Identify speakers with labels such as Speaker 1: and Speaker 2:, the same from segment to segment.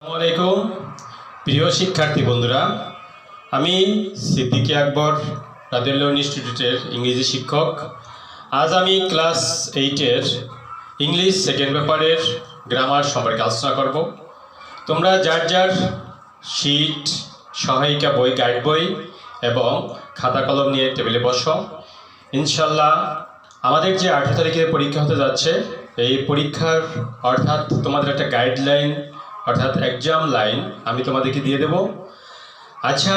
Speaker 1: আসসালামু প্রিয় শিক্ষার্থী বন্ধুরা, আমি সিদ্দিকী আকবর রাদিউল্লাহ ইনস্টিটিউটের ইংরেজি শিক্ষক। আজ আমি ক্লাস 8-এর ইংলিশ সেকেন্ড পেপারের গ্রামার সম্পর্কে আলোচনা করব। তোমরা যার যার শিট, সহায়িকা বই, গাইড বই এবং খাতা কলম নিয়ে টেবিলে বসো। ইনশাল্লাহ আমাদের যে 18 তারিখে পরীক্ষা হতে যাচ্ছে, এই পরীক্ষার অর্থাৎ তোমাদের একটা গাইডলাইন অর্থাৎ এক্সাম লাইন আমি তোমাদেরকে দিয়ে দেব। আচ্ছা,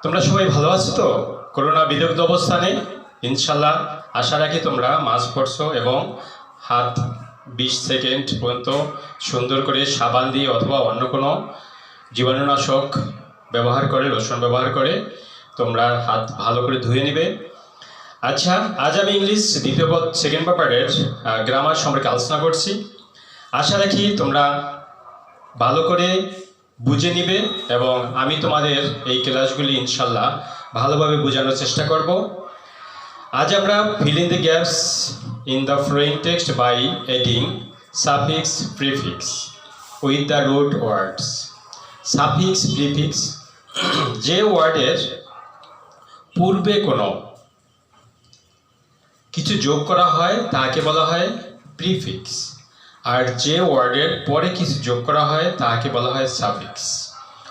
Speaker 1: তোমরা সবাই ভালো আছো তো? করোনা বিদগ্ধ অবস্থানে ইনশাল্লাহ আশা রাখি তোমরা মাস্ক পরছো এবং হাত 20 সেকেন্ড পর্যন্ত সুন্দর করে সাবান দিয়ে অথবা অন্য কোনো জীবাণুনাশক ব্যবহার করে, লোশন ব্যবহার করে তোমরা হাত ভালো করে ধুয়ে নেবে। আচ্ছা, আজ আমি ইংলিশ সেকেন্ড পেপারের গ্রামার সম্পর্কে আলোচনা করছি। আশা রাখি তোমরা ভালো করে বুঝে নিবে এবং আমি তোমাদের এই ক্লাসগুলি ইনশাল্লাহ ভালোভাবে বোঝানোর চেষ্টা করব। আজ আমরা fill in the gaps in the following text by adding suffix prefix with the root words. suffix prefix যে ওয়ার্ডের পূর্বে কোনো কিছু যোগ করা হয় তাকে বলা হয় প্রিফিক্স, আর যে ওয়ার্ডের পরে কিছু যোগ করা হয় তাকে বলা হয় সাফিক্স।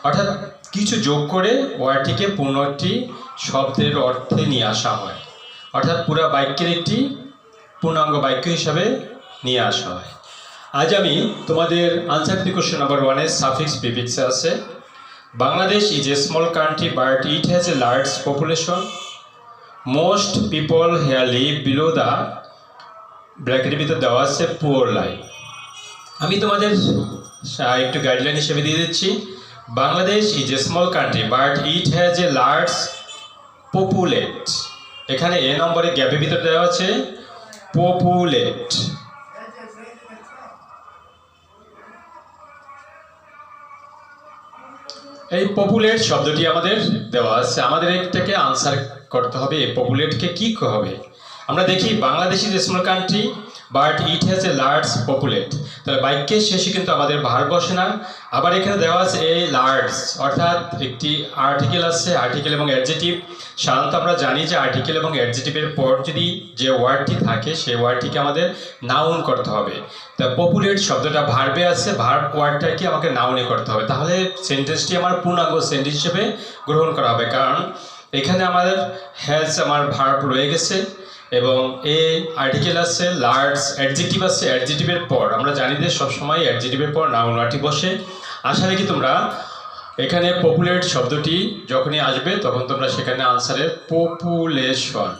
Speaker 1: অর্থাৎ কিছু যোগ করে ওয়ার্ডটিকে পূর্ণ একটি শব্দের অর্থে নিয়ে আসা হয়, অর্থাৎ পুরো বাক্যের একটি পূর্ণাঙ্গ বাক্য হিসাবে নিয়ে আসা হয়। আজ আমি তোমাদের আনসার দি কোশ্চেন নাম্বার 1-এর সাফিক্স প্রিফিক্সে আছে। Bangladesh is a small country but it has a large population. Most people here live below the ব্র্যাকেটের ভিতর দেওয়া আছে পুয়ার লাইন। আমি তোমাদের একটু গাইডলাইন হিসেবে দিয়ে দিচ্ছি। Bangladesh is a small country but it has a large populate. এখানে এ নম্বরে গ্যাপের ভিতর দেওয়া আছে পপুলেট। এই পপুলেট শব্দটি আমাদের দেওয়া আছে, আমাদের এটাকে আনসার করতে হবে এই পপুলেটকে কি হবে। আমরা দেখি Bangladesh is a small country but it has a large populate. তাহলে বাক্যের শেষে কিন্তু আমাদের ভার্ব বসে না। আবার এখানে দেওয়া আছে এ লার্জ, অর্থাৎ একটি আর্টিকেল আছে, আর্টিকেল এবং অ্যাডজেটিভ। সাধারণত আমরা জানি যে আর্টিকেল এবং অ্যাডজেটিভের পর যদি যে ওয়ার্ডটি থাকে সেই ওয়ার্ডটিকে আমাদের নাউন করতে হবে। তা পপুলেট শব্দটা ভার্বে আছে, ভার্ব ওয়ার্ডটাকে আমাকে নাউনে করতে হবে, তাহলে সেন্টেন্সটি আমার পূর্ণাঙ্গ সেন্টেন্স হিসেবে গ্রহণ করা হবে। কারণ এখানে আমাদের হ্যাজ আমার ভার্ব রয়ে গেছে এবং এ আর্টিকেল আছে, লার্জ অ্যাডজেক্টিভ আছে, অ্যাডজেক্টিভের পর আমরা জানি যে সবসময় অ্যাডজেক্টিভের পর নাউন ওয়ার্ডটি বসে। আশা রাখি তোমরা এখানে পপুলেট শব্দটি যখনই আসবে তখন তোমরা সেখানে আনসারে পপুলেশন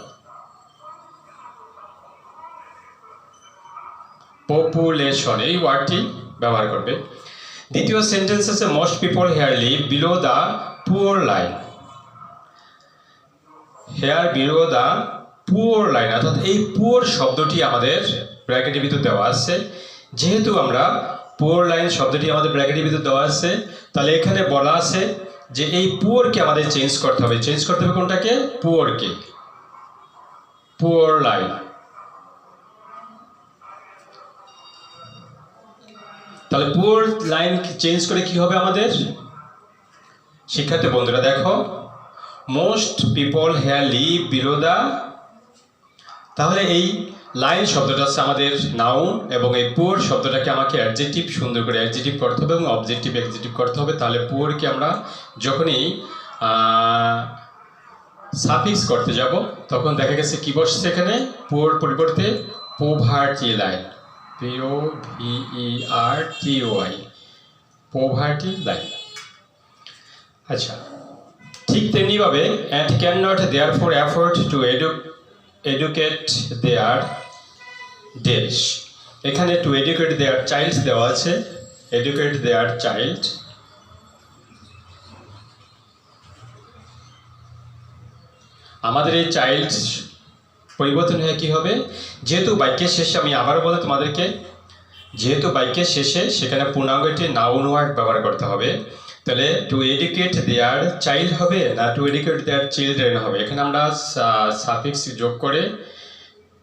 Speaker 1: এই ওয়ার্ডটি ব্যবহার করবে। দ্বিতীয় সেন্টেন্স আছে most people here live below the poor line. Here below the poor line, অর্থাৎ এই পুয়ার শব্দটি আমাদের ব্র্যাকেটের ভিতর দেওয়া আছে। যেহেতু আমরা পুয়ার লাইন শব্দটি আমাদের ব্র্যাকেটের ভিতর দেওয়া আছে, তাহলে এখানে বলা আছে যে এই পুয়ারকে আমাদের চেঞ্জ করতে হবে। চেঞ্জ করতে হবে কোনটাকে? পুয়ারকে, পুয়ার লাইন। তাহলে পুয়ার লাইন চেঞ্জ করে কি হবে আমাদের? শিক্ষার্থী বন্ধুরা দেখো, most people here live below the, তাহলে এই লাইন শব্দটা হচ্ছে আমাদের নাউন এবং এই পুয়ার শব্দটাকে আমাকে অ্যাডজেক্টিভ সুন্দর করে অ্যাডজেক্টিভ করতে হবে এবং অবজেক্টিভ অ্যাডজেক্টিভ করতে হবে। তাহলে পুয়ারকে আমরা যখনই সাফিক্স করতে যাব তখন দেখা গেছে কি বসছে এখানে? পুয়ার পরিবর্তে poverty line, POVERTY, poverty line. আচ্ছা, ঠিক তেমনিভাবে and can not therefore afford to educate their dash. এখানে টু এডুকেট দেয়ার চাইল্ড দেওয়া আছে, এডুকেট দেয়ার চাইল্ড। আমাদের এই চাইল্ড পরিবর্তন হয়ে কি হবে? যেহেতু বাক্যের শেষে, আমি আবার বলে তোমাদেরকে, যেহেতু বাক্যের শেষে সেখানে পূর্ণাঙ্গ একটি নাউন ওয়ার্ড ব্যবহার করতে হবে, তাহলে টু এডুকেট দেয়ার চাইল্ড হবে না টু এডুকেট দেয়ার চিলড্রেন হবে? এখানে আমরা সাফিক্স যোগ করে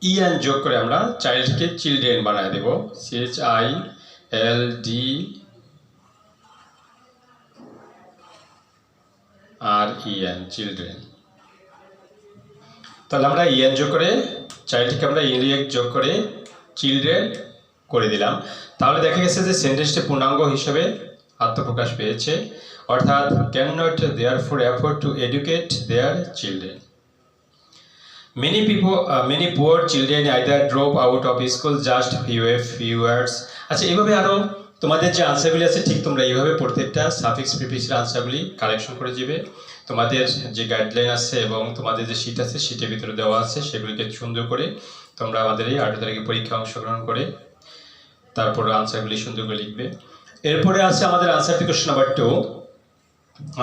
Speaker 1: ইএন যোগ করে আমরা চাইল্ডকে চিলড্রেন বানায় দেব, CHILD EN, চিলড্রেন। তাহলে আমরা EN যোগ করে চাইল্ডকে আমরা ইংরেজি যোগ করে চিলড্রেন করে দিলাম। তাহলে দেখা গেছে যে সেন্টেন্সটি পূর্ণাঙ্গ হিসেবে আত্মপ্রকাশ পেয়েছে, অর্থাৎ can not therefore afford to educate their children. Many poor children either drop out of school just few years. আচ্ছা, এইভাবে আরও তোমাদের যে আনসারগুলি আছে ঠিক তোমরা এইভাবে প্রত্যেকটা সাফিক্স প্রিফিক্সের আনসারগুলি কালেকশন করে যাবে। তোমাদের যে গাইডলাইন আছে এবং তোমাদের যে শীট আছে শীটের ভিতরে দেওয়া আছে সেগুলিকে সুন্দর করে তোমরা আমাদের এই 8 তারিখে পরীক্ষা অংশগ্রহণ করে তারপর আনসারগুলি সুন্দর করে লিখবে। এরপরে আছে আমাদের answer the question number 2।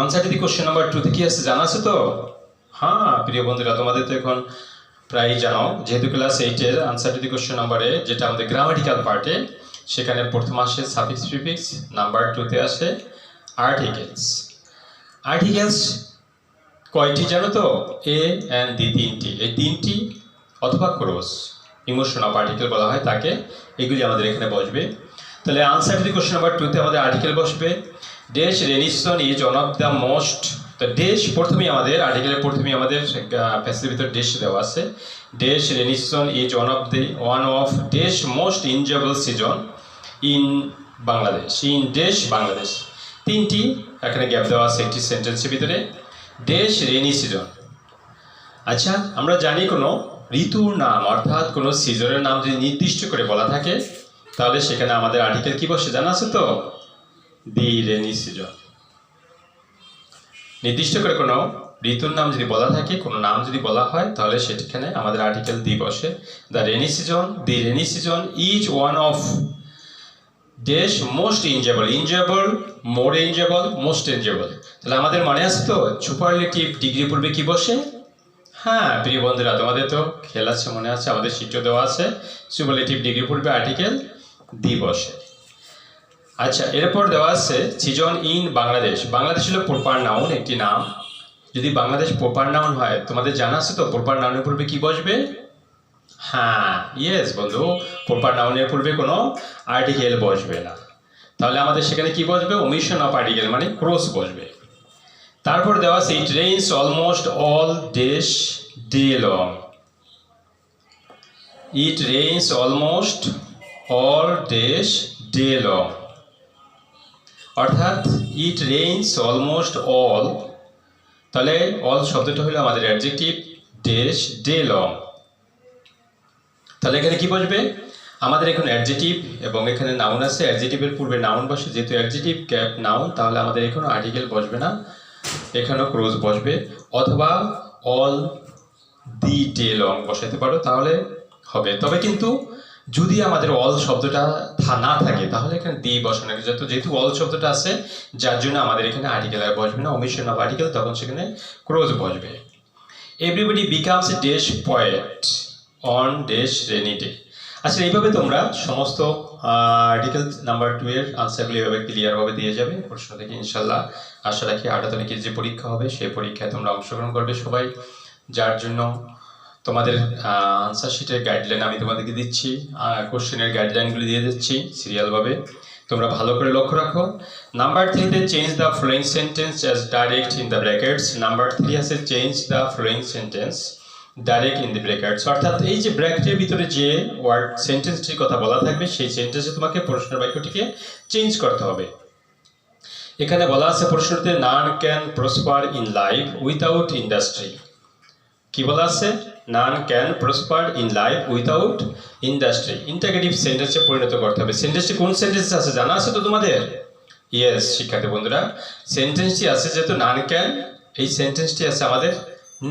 Speaker 1: Answer the question number 2 কি আছে জানা আছে তো? হ্যাঁ প্রিয় বন্ধুরা, তোমাদের তো এখন প্রায় জানো, যেহেতু ক্লাস 8-এর আনসার দি কোশ্চেন নাম্বারে যেটা আমাদের গ্রামাটিক্যাল পার্টে, সেখানে প্রথম আসে সাফিক্স প্রিফিক্স, নাম্বার 2-তে আসে আর্টিকেলস। আর্টিকেলস কয়টি জানো তো? এ অ্যান্ড দি, তিনটি। এই তিনটি অথবা ক্রস ইমোশন অফ আর্টিকেল বলা হয় তাকে, এগুলি আমাদের এখানে বসবে। তাহলে আনসার দি কোশ্চেন নাম্বার 2-তে আমাদের আর্টিকেল বসবে। Dash rainy season is one of the most, তো ড্যাশ প্রথমেই আমাদের আর্টিকেলের প্রথমেই আমাদের প্যাসেজের ভিতর ড্যাশ দেওয়া আছে। Dash rainy season is one of dash most enjoyable season in Bangladesh, in dash Bangladesh. তিনটি এখানে গ্যাপ দেওয়া আছে একটি সেন্টেন্সের ভিতরে। Dash rainy season. আচ্ছা, আমরা জানি কোনো ঋতুর নাম অর্থাৎ কোনো সিজনের নাম যদি নির্দিষ্ট করে বলা থাকে তাহলে সেখানে আমাদের আর্টিকেল কি বসে জানা আছে তো? দি রেনি সিজন। নির্দিষ্ট করে কোনো ঋতুর নাম যদি বলা থাকে, কোনো নাম যদি বলা হয় তাহলে সেখানে আমাদের আর্টিকেল দি বসে। The rainy season, the rainy season is one of dash most enjoyable, more enjoyable, most enjoyable. তাহলে আমাদের মনে আছে তো সুপারলেটিভ ডিগ্রি পূর্বে কি বসে? হ্যাঁ প্রিয় বন্ধুরা, তোমাদের তো খেয়াল আছে, মনে আছে, আমাদের শীটও দেওয়া আছে। সুপারলেটিভ ডিগ্রি পূর্বে আর্টিকেল দি বসে। আচ্ছা, এরপর দেওয়া আছে সিজন ইন বাংলাদেশ। বাংলাদেশ হলো প্রপার নাউন, একটি নাম। যদি বাংলাদেশ প্রপার নাউন হয়, তোমাদের জানা আছে তো প্রপার নাউনের পূর্বে কি বসবে? হ্যাঁ ইয়েস বন্ধু, প্রপার নাউনের পূর্বে কোনো আর্টিকেল বসবে না। তাহলে আমাদের সেখানে কি বসবে? ওমিশন অফ আর্টিকেল মানে ক্রস বসবে। তারপর দেওয়া আছে it rains almost all days day long. It rains almost all days day long, অর্থাৎ ইট রেইনস অলমোস্ট অল, তাহলে অল শব্দটা হলো আমাদের অ্যাডজেক্টিভ, ডেস ডে লং। তাহলে এখানে কি বসবে? আমাদের এখানে অ্যাডজেক্টিভ এবং এখানে নাউন আছে, অ্যাডজেক্টিভের পূর্বে নাউন বসে, যেহেতু অ্যাডজেক্টিভ ক্যাপ নাউন তাহলে আমাদের এখানে আর্টিকেল বসবে না, এখানেও ক্রস বসবে। অথবা অল দি ডে লং বসাতে পারো, তাহলে হবে। তবে কিন্তু যদি আমাদের অল শব্দটা না থাকে তাহলে এখানে দি বসানো যেত, যেহেতু অল শব্দটা আছে যার জন্য আমাদের এখানে আর্টিকেল আর বসবে না, ওমিশন অফ আর্টিকেল, তখন সেখানে ক্রস বসবে। Everybody becomes a dash poet on dash rainy day. আচ্ছা, এইভাবে তোমরা সমস্ত আর্টিকেল নাম্বার 2 এর আনসারগুলি এভাবে ক্লিয়ারভাবে দিয়ে যাবে প্রশ্ন থেকে। ইনশাল্লাহ আশা রাখি 8 তারিখের যে পরীক্ষা হবে সেই পরীক্ষায় তোমরা অংশগ্রহণ করবে সবাই, যার জন্য তোমাদের আনসার শিটের গাইডলাইন আমি তোমাদেরকে দিচ্ছি, কোশ্চেনের গাইডলাইনগুলি দিয়ে দিচ্ছি সিরিয়ালভাবে, তোমরা ভালো করে লক্ষ্য রাখো। নাম্বার 3-তে change the following sentence as direct in the brackets. Number 3 আছে change the following sentence direct in the brackets, অর্থাৎ এই যে ব্র্যাকেটের ভিতরে যে ওয়ার্ড সেন্টেন্সটির কথা বলা থাকবে সেই সেন্টেন্সে তোমাকে প্রশ্নের বাক্যটিকে চেঞ্জ করতে হবে। এখানে বলা আছে প্রশ্নতে none can prosper in life without industry. কি বলা আছে? None can prosper in life without industry. Interrogative সেন্টেন্সে পরিণত করতে হবে। সেন্টেন্সটি কোন সেন্টেন্স আছে জানা আছে তো তোমাদের? ইয়েস শিক্ষার্থী বন্ধুরা, সেন্টেন্সটি আছে যেহেতু নান ক্যান, এই সেন্টেন্সটি আছে আমাদের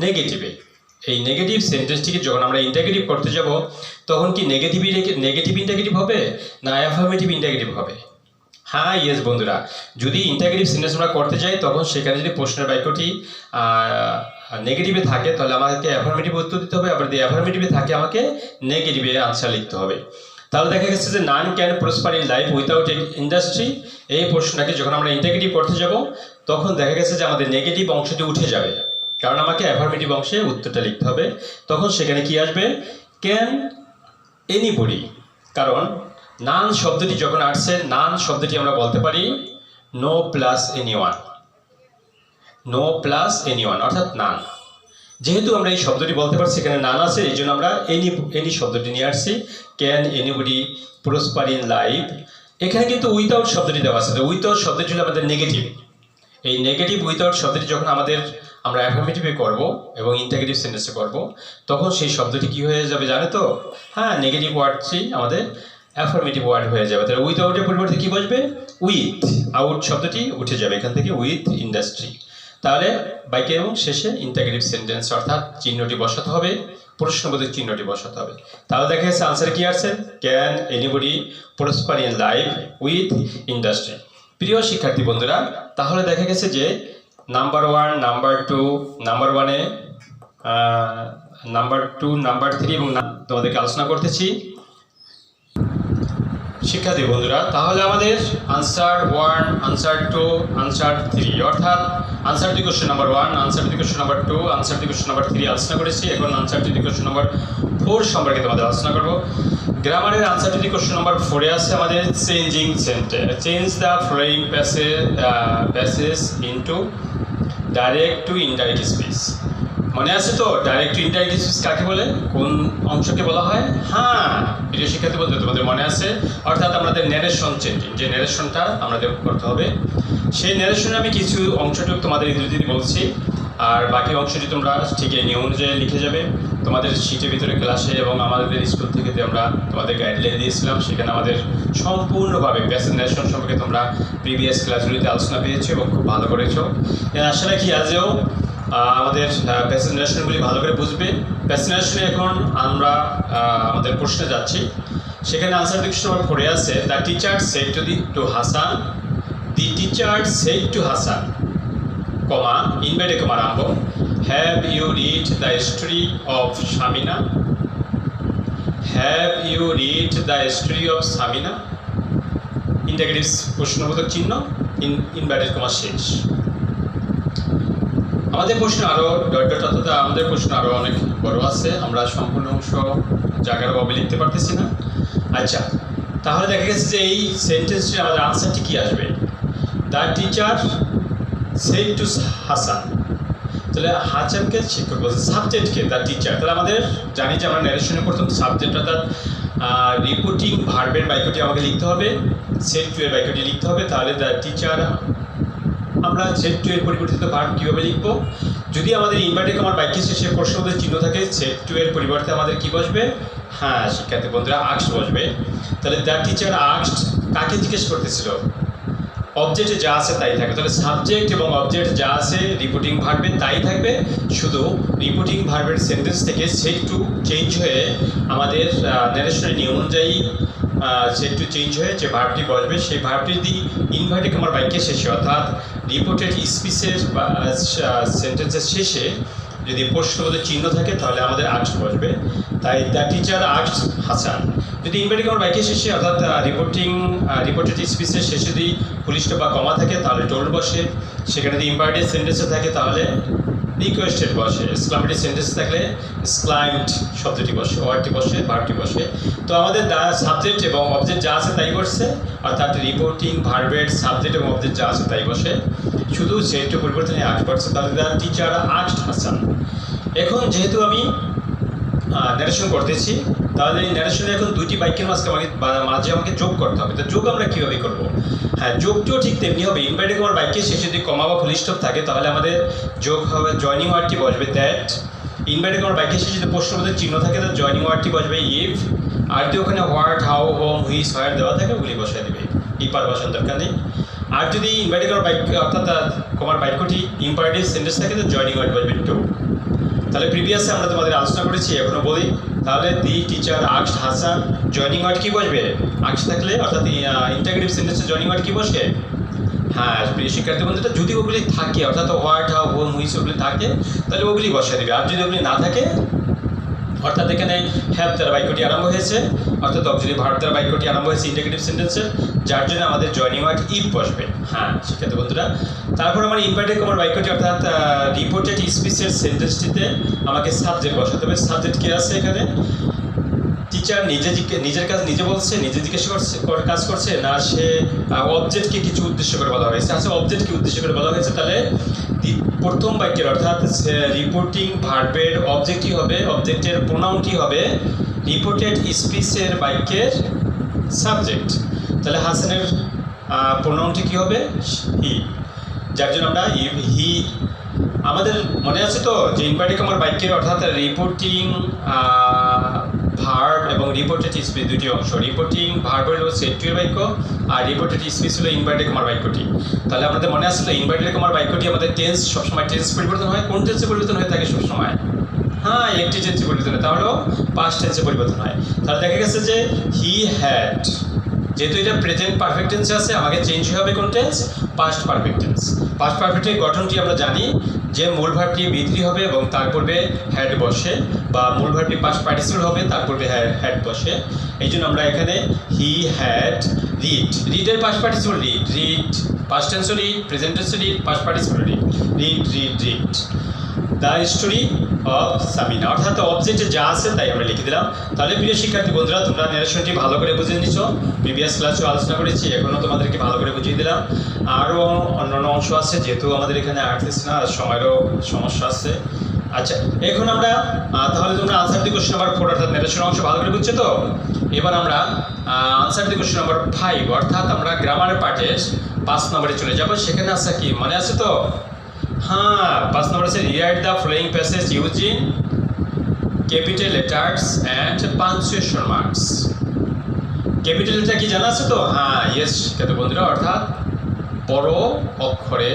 Speaker 1: নেগেটিভে। এই নেগেটিভ সেন্টেন্সটিকে যখন আমরা ইন্টারগেটিভ করতে যাব তখন কি নেগেটিভ ইন্টারগেটিভ হবে না অ্যাফার্মেটিভ ইন্টারগেটিভ হবে? হ্যাঁ ইয়েস বন্ধুরা, যদি ইন্টারগেটিভ সেন্টেন্স আমরা করতে যাই তখন সেখানে যদি প্রশ্নের বাক্যটি নেগেটিভে থাকে তাহলে আমাকে অ্যাফার্মেটিভ উত্তর দিতে হবে, আবার যদি অ্যাফার্মেটিভে থাকে আমাকে নেগেটিভে আনসার লিখতে হবে। তাহলে দেখা গেছে যে নান can prosper in life without industry, এই প্রশ্নটাকে যখন আমরা ইন্টারগেটিভ করতে যাব তখন দেখা গেছে যে আমাদের নেগেটিভ অংশটি উঠে যাবে, কারণ আমাকে অ্যাফার্মেটিভ অংশে উত্তরটা লিখতে হবে। তখন সেখানে কি আসবে? ক্যান এনিবডি, কারণ নান শব্দটি যখন আসছে, নান শব্দটি আমরা বলতে পারি no plus anyone. No plus anyone অর্থাৎ নান। যেহেতু আমরা এই শব্দটি বলতে পারছি এখানে নান আছে, এই জন্য আমরা এনি শব্দটি নিয়ে আসছি। Can anybody prosper in life, এখানে কিন্তু উইথাউট শব্দটি দেওয়া আছে। উইথাউট শব্দটি হলো আমাদের নেগেটিভ। এই নেগেটিভ উইথাউট শব্দটি যখন আমরা অ্যাফার্মেটিভে করব এবং ইন্টারগেটিভ সেন্টেন্সে করব, তখন সেই শব্দটি কি হয়ে যাবে জানে তো? হ্যাঁ, নেগেটিভ ওয়ার্ডটি আমাদের অ্যাফার্মেটিভ ওয়ার্ড হয়ে যাবে। তাহলে উইথাউটের পরিবর্তে কি বসবে? উইথ। আউট শব্দটি উঠে যাবে এখান থেকে, উইথ ইন্ডাস্ট্রি। তাহলে বাক্যে এবং শেষে ইন্টারগেটিভ সেন্টেন্স অর্থাৎ চিহ্নটি বসাতে হবে, প্রশ্নবোধক চিহ্নটি বসাতে হবে। তাহলে দেখা যাচ্ছে আনসার কি আসছে? Can anybody prosper in life with industry. প্রিয় শিক্ষার্থী বন্ধুরা, তাহলে দেখা গেছে যে নাম্বার 1, নাম্বার 2, নাম্বার 1-এ নাম্বার 2, নাম্বার 3 এবং তোমাদেরকে আলোচনা করতেছি। শিক্ষার্থী বন্ধুরা, তাহলে আমাদের আনসার 1, আনসার 2, আনসার 3 অর্থাৎ answer to question number 1, answer to question number 2, answer to question number 3 আলোচনা করেছি। এখন আনসার টু কোশ্চেন নাম্বার 4 সম্পর্কে তোমাদের আলোচনা করব। গ্রামারের আনসার টু কোশ্চেন নাম্বার 4-এ আছে আমাদের changing sentence. Change the flowing passage into direct two indirect speech. মনে আছে তো ডাইরেক্ট টু ইনডাইরেক্ট স্পিচ কাকে বলে, কোন অংশকে বলা হয়? হ্যাঁ, প্রিয় শিক্ষার্থী বলতে তোমাদের মনে আছে, অর্থাৎ আমাদের ন্যারেশন চেঞ্জিং, যে ন্যারেশনটা আমাদের করতে হবে, সেই ন্যারেশনে আমি কিছু অংশটুকু তোমাদের ইংরেজিতে বলছি, আর বাকি অংশটি তোমরা ঠিক এই নিয়ম অনুযায়ী লিখে যাবে তোমাদের শীটের ভিতরে ক্লাসে। এবং আমাদের স্কুল থেকে আমরা তোমাদের গাইডলাইন দিয়েছিলাম, সেখানে আমাদের সম্পূর্ণভাবে প্যাসেজ ন্যারেশন সম্পর্কে তোমরা প্রিভিয়াস ক্লাসগুলিতে আলোচনা পেয়েছো এবং খুব ভালো করেছো। আশা রাখি আজও আমাদের প্যাসেজ ন্যারেশনগুলি ভালো করে বুঝবে। প্যাসেজ ন্যারেশনে এখন আমরা আমাদের প্রশ্নে যাচ্ছি। সেখানে আনসার কোশ্চেন নাম্বার 4-এ আছে the teacher said to Hasan, the teacher said to Hasan, comma inverted comma আরম্ভ, have you read the story of Samina, have you read the story of Samina, interrogative প্রশ্নবোধক চিহ্ন, ইনভার্টেড কমা শেষ। আমাদের প্রশ্ন আরও অর্থাৎ আমাদের প্রশ্ন আরও অনেক বড় আছে, আমরা সম্পূর্ণ অংশ জায়গার অভাবে লিখতে পারতেছি না। আচ্ছা, তাহলে দেখা গেছে যে এই সেন্টেন্সটির আমাদের আনসারটি কী আসবে? The teacher said to Hasan, তাহলে হাসানকে শিক্ষক বলছে, সাবজেক্টকে দ্য টিচার। তাহলে আমাদের জানি যে আমরা ন্যারেশনে প্রথম সাবজেক্ট অর্থাৎ রিপোর্টিং ভার্বের বাক্যটি আমাকে লিখতে হবে, সেড টু এর বাক্যটি লিখতে হবে। তাহলে দ্য টিচার আমরা সেড টু এর পরিবর্তিত ভার্ব কীভাবে লিখব? যদি আমাদের ইনভার্টেড কমার বাক্যের শেষে প্রশ্নবোধক চিহ্ন থাকে, সেড টু এর পরিবর্তে আমাদের কি বসবে? হ্যাঁ শিক্ষার্থী বন্ধুরা, আস্কড বসবে। তাহলে দ্য টিচার আস্কড কাকে জিজ্ঞেস করতেছিল? অবজেক্টে যা আছে তাই থাকবে। তাহলে সাবজেক্ট এবং অবজেক্ট যা আছে রিপোর্টিং ভার্বে তাই থাকবে, শুধু রিপোর্টিং ভার্বের সেন্টেন্স থেকে সেড টু চেঞ্জ হয়ে আমাদের ন্যারেশনের নিয়ম অনুযায়ী সেড টু চেঞ্জ হয়ে যে ভার্বটি বসবে, সেই ভার্বটি যদি ইনভার্টেড কমার বাক্যের শেষে অর্থাৎ রিপোর্টেড স্পিচের বা সেন্টেন্সের শেষে যদি প্রশ্নবোধক চিহ্ন থাকে তাহলে আমাদের আস্কড বসবে। তাই দ্য টিচার আস্কড হাসান। যদি ইনভার্টেড কমার বাক্যের শেষে অর্থাৎ রিপোর্টেড স্পিচের শেষে যদি পুলিশটা বা কমা থাকে তাহলে টোল্ড বসে। সেখানে যদি ইম্পারেটিভ সেন্টেন্সে থাকে তাহলে রিকোয়েস্টেড বসে। এক্সক্লামেটরি সেন্টেন্স থাকলে এক্সক্লাইমড শব্দটি বসে, ওয়ার্ডটি বসে, ভার্বটি বসে। তো আমাদের সাবজেক্ট এবং অবজেক্ট যা আছে তাই বসছে, অর্থাৎ রিপোর্টিং ভার্বের সাবজেক্ট এবং অবজেক্ট যা আছে তাই বসে, শুধু সেটু পরিবর্তনে আস্কড বসছে। তাহলে দ্য টিচার আস্কড হাসান। এখন যেহেতু আমি ন্যারেশন করতেছি, তাহলে এই ন্যারেশনে এখন দুইটি বাক্যের মাঝে আমাকে যোগ করতে হবে। তো যোগ আমরা কীভাবে করবো? হ্যাঁ, যোগটিও ঠিক তেমনি হবে। ইনভার্টেড কমার বাক্যের শেষে যদি কমা বা ফুল স্টপ থাকে তাহলে আমাদের যোগ হবে, জয়নিং ওয়ার্ডটি বসবে দ্যাট। ইনভার্টেড কমার বাক্যের শেষে যদি প্রশ্নবোধক চিহ্ন থাকে তাহলে জয়নিং ওয়ার্ডটি বসবে ইফ। আর যদি ওখানে হোয়াট, হাউ, হোম, হুইচ, হোয়ার দেওয়া থাকে ওগুলি বসায় দেবে, ইপার বসানোর দরকার নেই। আর যদি ইনভার্টেড কমার বাক্য অর্থাৎ কমার বাক্যটি ইম্পারেটিভ সেন্টেন্স থাকে তো জয়নিং ওয়ার্ড বসবে টু। তাহলে প্রিভিয়াসে আমরা তোমাদের আলোচনা করেছি, এখনো বলি। তাহলে the teacher asked Hasan, joining word কী বসবে? আস্কড থাকলে অর্থাৎ ইন্টারগেটিভ সেন্টেন্সে জয়নিং ওয়ার্ড কী বসে? হ্যাঁ প্রিয় শিক্ষার্থী বন্ধুরা, যদি ওগুলি থাকে অর্থাৎ হোয়াট, হাউ, হোম, হুইচ ওগুলি থাকে তাহলে ওগুলি বসিয়ে দেবে। আর যদি ওগুলি না থাকে অর্থাৎ এখানে হ্যাভ দ্বারা বাক্যটি আরম্ভ হয়েছে, অর্থাৎ অক্সিলারি ভার্ব দ্বারা বাক্যটি আরম্ভ হয়েছে ইন্টারগেটিভ সেন্টেন্সে, যার জন্য আমাদের জয়নিং ওয়ার্ড ইফ বসবে। হ্যাঁ শিক্ষার্থী বন্ধুরা, তারপর আমার ইনভার্টেড কমার বাক্যটি অর্থাৎ রিপোর্টেড স্পিচের সেন্টেন্সটিতে আমাকে সাবজেক্ট বসাতে হবে। সাবজেক্ট কে আছে এখানে? টিচার নিজের কাজ নিজে বলছে, নিজে জিজ্ঞেস কাজ করছে, না সে অবজেক্টকে কিছু উদ্দেশ্য করে বলা হয়েছে? আচ্ছা, অবজেক্টকে উদ্দেশ্য করে বলা হয়েছে, তাহলে প্রথম বাক্যের অর্থাৎ রিপোর্টিং ভার্বের অবজেক্টই হবে, অবজেক্টের প্রোনাউনটি হবে রিপোর্টেড স্পিচের বাক্যের সাবজেক্ট। তাহলে হাসানের প্রোনাউনটি কী হবে? হি। যার জন্য আমরা হি, আমাদের মনে আছে তো যে ইনভার্টেড কমার বাক্যের অর্থাৎ রিপোর্টিং ভার্ব এবং রিপোর্টেড স্পিচ দুটি অংশ। রিপোর্টিং ভার্ব হলো সেট টু এর বাক্য, আর রিপোর্টেড স্পিচ হলো ইনভার্টেড কমার বাক্যটি। তাহলে আমাদের মনে আছে তো ইনভার্টেড কমার বাক্যটি আমাদের টেন্স সবসময় টেন্স পরিবর্তন হয়। কোন টেন্সে পরিবর্তন হয়ে থাকে সবসময়? হ্যাঁ, একটি টেন্সে পরিবর্তন হয়, তাহলেও পাস্ট টেন্সে পরিবর্তন হয়। তাহলে দেখা গেছে যে হি হ্যাড, যেহেতু এটা প্রেজেন্ট পারফেক্ট টেন্সে আছে, আমাকে চেঞ্জ হবে কোন tense? Past perfect tense. Past পারফেক্টের গঠনটি আমরা জানি যে মূল ভার্বটি বি3 হবে এবং তার পূর্বে হ্যাড বসে, বা মূল ভার্বটি পাস্ট পার্টিসিপল হবে তার পূর্বে হ্যাড বসে। এই জন্য আমরা এখানে হি হ্যাড রিড, রিডের past participle read, read past টেন্সও রিড, প্রেজেন্ট টেন্সও read, past participle read, read read read the story of Samina, অর্থাৎ অবজেক্টে যা আছে তাই আমরা লিখে দিলাম। তাহলে প্রিয় শিক্ষার্থী বন্ধুরা, তোমরা ন্যারেশনটি ভালো করে বুঝে নিচ্ছ, প্রিভিয়াস ক্লাসেও আলোচনা করেছি, এখনও তোমাদেরকে ভালো করে বুঝিয়ে দিলাম। আরও অন্যান্য অংশ আছে, যেহেতু আমাদের এখানে আসতেছে না, সময়েরও সমস্যা আছে। আচ্ছা, এখন আমরা তাহলে তোমরা আনসার দি কোশ্চেন নাম্বার 4 অর্থাৎ ন্যারেশন অংশ ভালো করে বুঝছো তো? এবার আমরা আনসার দি কোশ্চেন নাম্বার 5 অর্থাৎ আমরা গ্রামারের পার্টের 5 নম্বরে চলে যাব। সেখানে আছে কি মনে আছে তো? হ্যাঁ, 5 নম্বর আছে rewrite the following passage using capital letters and punctuation marks. Capital letter কি জানা আছে তো? হ্যাঁ, ইয়েস শিক্ষার্থী বন্ধুরা, অর্থাৎ বড় অক্ষরে,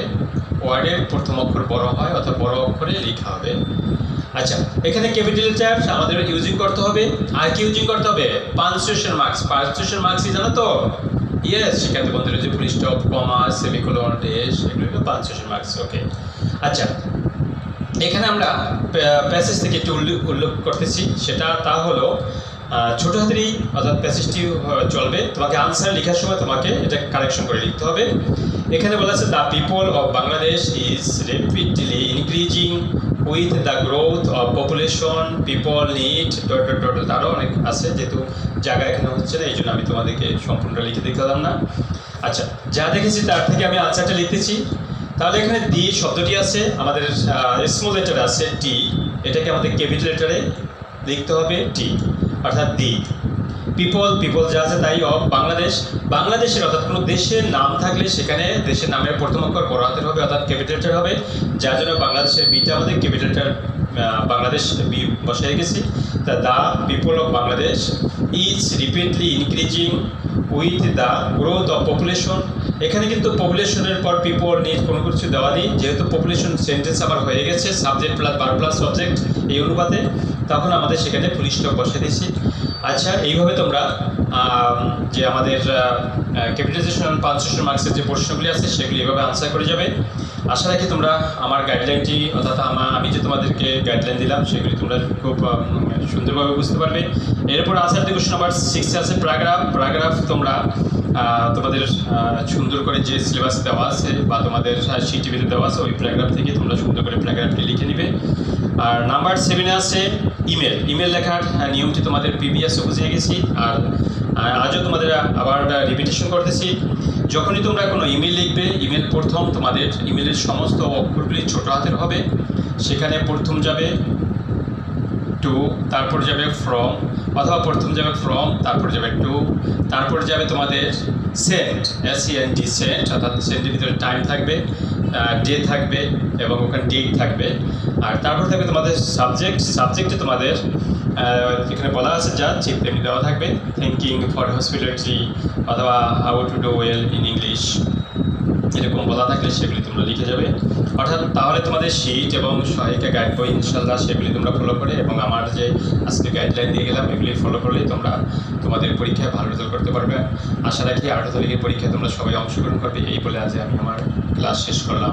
Speaker 1: ওয়ার্ডের প্রথম অক্ষর বড় হয় অর্থাৎ বড় অক্ষরে লেখা হবে। আচ্ছা, এখানে ক্যাপিটাল লেটার আমাদের ইউজিং করতে হবে, আর কি ইউজিং করতে হবে? Punctuation marks. পাঞ্চুয়েশন মার্কস কি জানো তো? ইয়েস শিক্ষার্থী বন্ধুরা, যে ফুল স্টপ, কমা, সেমিকোলন, ড্যাশ, এগুলো হলো পাঞ্চুয়েশন মার্কস। ওকে, আচ্ছা, এখানে আমরা প্যাসেজ থেকে একটু উল্লেখ করতেছি, সেটা তা হলো ছোটো হাতেরই অর্থাৎ প্যাসেজটি চলবে, তোমাকে আনসার লেখার সময় তোমাকে এটা কারেকশন করে লিখতে হবে। এখানে বলা আছে the people of Bangladesh is rapidly increasing with the growth of population, people need dot dot dot, আরও অনেক আছে, যেহেতু জায়গা এখানে হচ্ছে না এই জন্য আমি তোমাদেরকে সম্পূর্ণ লিখে দিতে পারলাম না। আচ্ছা, যা দেখেছি তার থেকে আমি আনসারটা লিখতেছি। তাহলে এখানে দি শব্দটি আছে, আমাদের স্মল লেটার আছে টি, এটাকে আমাদের ক্যাপিটাল লেটারে লিখতে হবে টি, অর্থাৎ দি। পিপল, পিপল যা আছে তাই। অফ বাংলাদেশ, বাংলাদেশের অর্থাৎ কোনো দেশের নাম থাকলে সেখানে দেশের নামের প্রথম অক্ষর বড় হাতের হবে অর্থাৎ ক্যাপিটাল লেটার হবে, যার জন্য বাংলাদেশের বিটা আমাদের ক্যাপিটাল লেটার বাংলাদেশ বি বসিয়ে গেছি। তা the people of Bangladesh is rapidly increasing with the growth of population. এখানে কিন্তু পপুলেশনের পর পিপল নিড কোনো কিছু দেওয়া নেই, যেহেতু পপুলেশন সেন্টেন্স আবার হয়ে গেছে subject plus verb plus subject এই অনুপাতে, তখন আমাদের সেখানে ফুল স্টপ বসিয়ে দিচ্ছি। আচ্ছা, এইভাবে তোমরা যে আমাদের ক্যাপিটালাইজেশন পাঞ্চুয়েশন মার্কসের যে প্রশ্নগুলি আছে সেগুলি এভাবে আনসার করে যাবে। আশা রাখি তোমরা আমার গাইডলাইনটি অর্থাৎ আমি যে তোমাদেরকে গাইডলাইন দিলাম সেগুলি তোমরা খুব সুন্দরভাবে বুঝতে পারবে। এরপর আনসার দি কোশ্চেন নাম্বার 6 আছে প্যারাগ্রাফ। প্যারাগ্রাফ তোমরা তোমাদের সুন্দর করে যে সিলেবাস দেওয়া আছে বা তোমাদের সিটিভিতে দেওয়া আছে ওই প্যারাগ্রাফ থেকে তোমরা সুন্দর করে প্যারাগ্রাফটি লিখে নিবে। আর নাম্বার 7 আছে ইমেল। ইমেল লেখার নিয়মটি তোমাদের প্রিভিয়াসে বুঝিয়ে গেছি, আর আজও তোমাদের আবার রিপিটেশন করতেছি। যখনই তোমরা কোনো ইমেল লিখবে, ইমেল প্রথম তোমাদের ইমেলের সমস্ত অক্ষরগুলি ছোটো হাতের হবে, সেখানে প্রথম যাবে টু, তারপর যাবে ফ্রম, অথবা প্রথম যাবে ফ্রম, তারপর যাবে টু, তারপর যাবে তোমাদের সেন্ট, SENT সেন্ট, অর্থাৎ সেন্টের ভিতরে টাইম থাকবে, ডে থাকবে এবং ওখানে ডেট থাকবে। আর তারপর থাকবে তোমাদের সাবজেক্ট। সাবজেক্টে তোমাদের এখানে বলা আছে যা ঠিক তেমনি দেওয়া থাকবে, থিঙ্কিং ফর হসপিটালিটি অথবা how to do well in English, এরকম বলা থাকলে সেগুলি তোমরা লিখে যাবে। অর্থাৎ তাহলে তোমাদের শিট এবং সহায়িকা গাইড বই ইনশাল্লাহ সেগুলি তোমরা ফলো করে এবং আমার যে আজকে গাইডলাইন দিয়ে গেলাম এগুলি ফলো করলেই তোমরা তোমাদের পরীক্ষায় ভালো রেজাল্ট করতে পারবে। আশা রাখি 8 তারিখের পরীক্ষায় তোমরা সবাই অংশগ্রহণ করবে। এই বলে আজ আমি আমার ক্লাস শেষ করলাম।